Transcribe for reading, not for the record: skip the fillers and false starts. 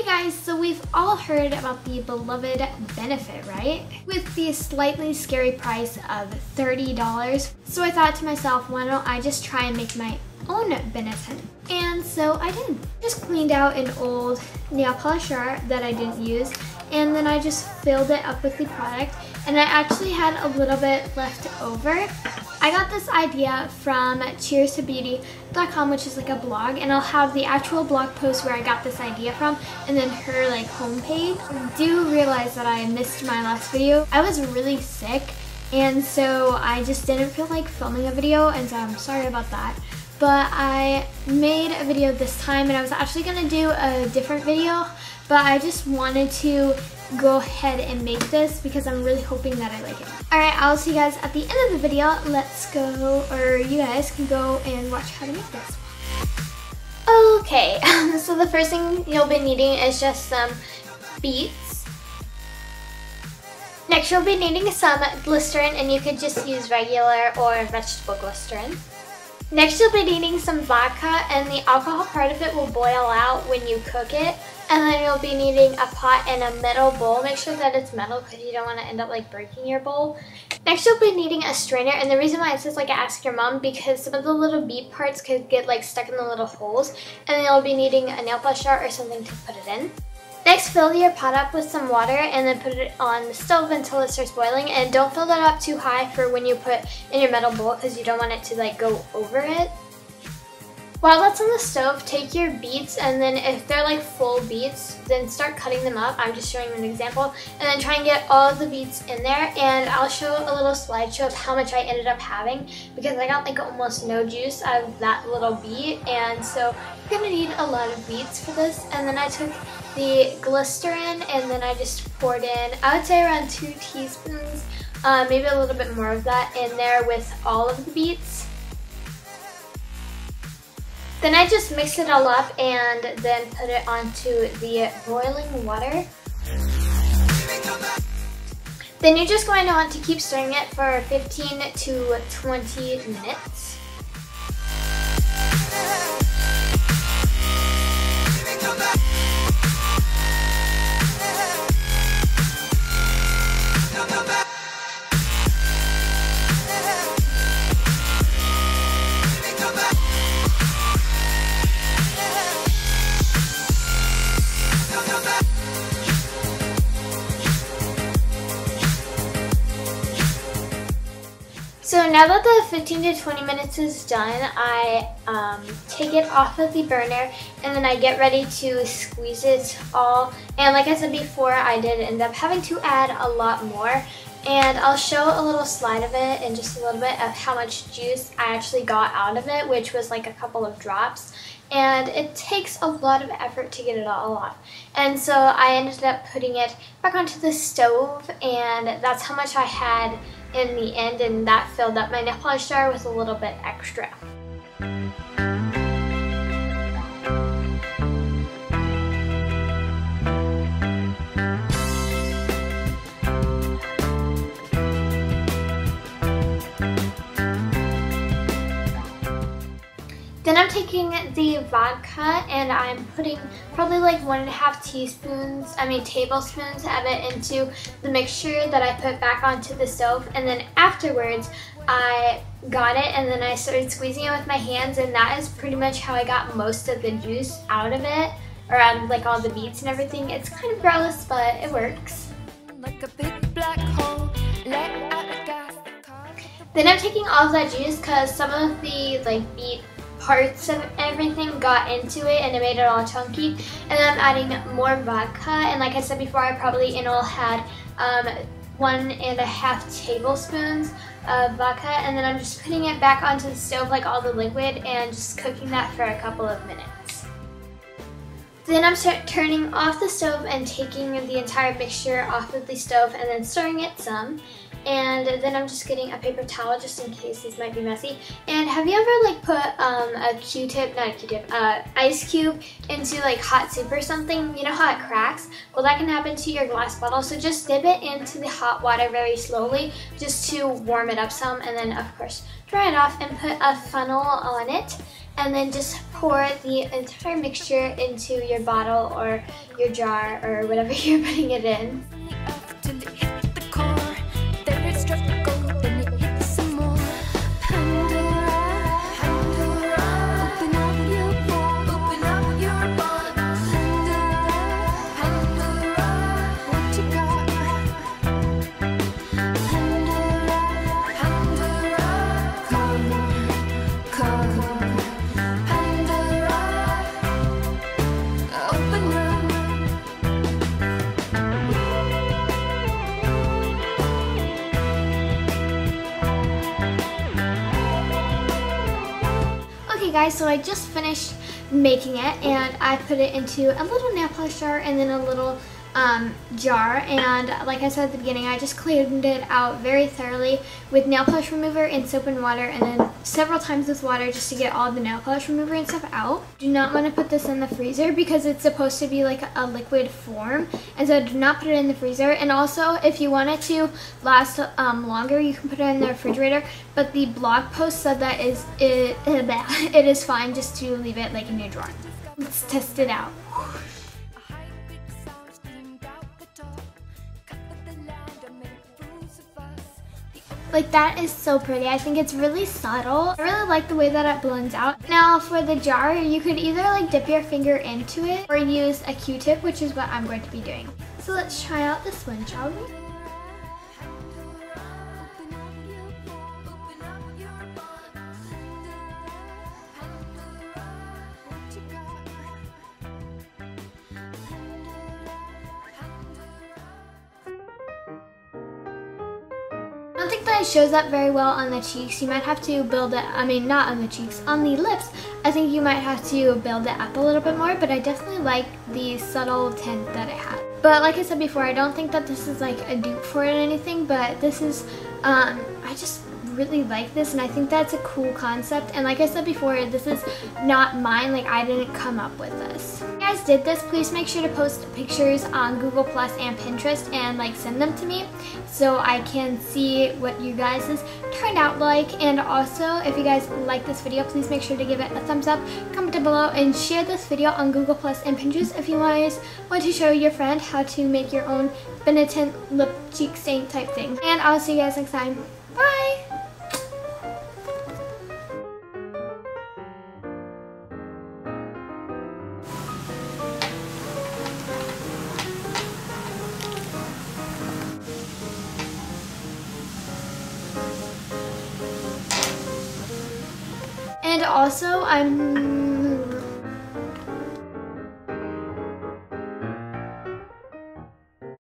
Hey guys, so we've all heard about the beloved Benefit, right? With the slightly scary price of $30. So I thought to myself, why don't I just try and make my own Benetint? And so I did. Just cleaned out an old nail polisher that I didn't use, and then I just filled it up with the product, and I actually had a little bit left over. I got this idea from cheerstobeauty.com, which is like a blog, and I'll have the actual blog post where I got this idea from, and then her like homepage. I do realize that I missed my last video. I was really sick, and so I just didn't feel like filming a video, and so I'm sorry about that. But I made a video this time, and I was actually gonna do a different video, but I just wanted to go ahead and make this because I'm really hoping that I like it. Alright, I'll see you guys at the end of the video. Let's go, or you guys can go and watch how to make this. Okay, so the first thing you'll be needing is just some beets. Next you'll be needing some glycerin, and you could just use regular or vegetable glycerin. Next you'll be needing some vodka, and the alcohol part of it will boil out when you cook it. And then you'll be needing a pot and a metal bowl. Make sure that it's metal because you don't want to end up like breaking your bowl. Next you'll be needing a strainer, and the reason why it says like ask your mom, because some of the little beet parts could get like stuck in the little holes. And then you'll be needing a nail polisher or something to put it in. Next, fill your pot up with some water and then put it on the stove until it starts boiling, and don't fill that up too high for when you put in your metal bowl because you don't want it to like go over it. While that's on the stove, take your beets, and then if they're like full beets, then start cutting them up. I'm just showing you an example. And then try and get all of the beets in there, and I'll show a little slideshow of how much I ended up having because I got like almost no juice out of that little beet, and so you're gonna need a lot of beets for this. And then I took the glycerin, and then I just poured in, I would say around 2 teaspoons, maybe a little bit more of that in there with all of the beets. Then I just mix it all up and then put it onto the boiling water. Then you're just going to want to keep stirring it for 15 to 20 minutes. So now that the 15 to 20 minutes is done, I take it off of the burner, and then I get ready to squeeze it all. And like I said before, I did end up having to add a lot more. And I'll show a little slide of it and just a little bit of how much juice I actually got out of it, which was like a couple of drops. And it takes a lot of effort to get it all off. And so I ended up putting it back onto the stove, and that's how much I had in the end, and that filled up my nail polish jar with a little bit extra. Then I'm taking the vodka, and I'm putting probably like 1.5 tablespoons of it into the mixture that I put back onto the stove. And then afterwards, I got it, and then I started squeezing it with my hands, and that is pretty much how I got most of the juice out of it, or out of like all the beets and everything. It's kind of gross, but it works. Like a big black hole, let out the gas. Then I'm taking all of that juice because some of the like beet parts of everything got into it and it made it all chunky, and then I'm adding more vodka, and like I said before, I probably in all had 1.5 tablespoons of vodka, and then I'm just putting it back onto the stove like all the liquid and just cooking that for a couple of minutes. Then I'm turning off the stove and taking the entire mixture off of the stove and then stirring it some. And then I'm just getting a paper towel just in case these might be messy. And have you ever like put ice cube into like hot soup or something? You know how it cracks? Well, that can happen to your glass bottle. So just dip it into the hot water very slowly just to warm it up some, and then of course dry it off and put a funnel on it. and then just pour the entire mixture into your bottle or your jar or whatever you're putting it in. Okay guys, so I just finished making it and I put it into a little nail polish jar and then a little jar, and like I said at the beginning, I just cleaned it out very thoroughly with nail polish remover and soap and water, and then several times with water just to get all the nail polish remover and stuff out. Do not want to put this in the freezer because it's supposed to be like a liquid form, and so do not put it in the freezer. And also, if you want it to last longer, you can put it in the refrigerator, but the blog post said that it is fine just to leave it like in your drawer. Let's test it out. Like, that is so pretty. I think it's really subtle. I really like the way that it blends out. Now for the jar, you could either like dip your finger into it or use a Q-tip, which is what I'm going to be doing. So let's try out this one, shall we? I don't think that it shows up very well on the cheeks. You might have to build it, I mean not on the cheeks, on the lips. I think you might have to build it up a little bit more, but I definitely like the subtle tint that it has. But like I said before, I don't think that this is like a dupe for it or anything, but this is, I just really like this, and I think that's a cool concept. And like I said before, this is not mine, like I didn't come up with this. If you guys did this, please make sure to post pictures on Google Plus and Pinterest and like send them to me so I can see what you guys' turned out like. And also, if you guys like this video, please make sure to give it a thumbs up, comment down below, and share this video on Google Plus and Pinterest if you guys want to show your friend how to make your own Benetint lip cheek stain type thing. And I'll see you guys next time. Bye! And also, I'm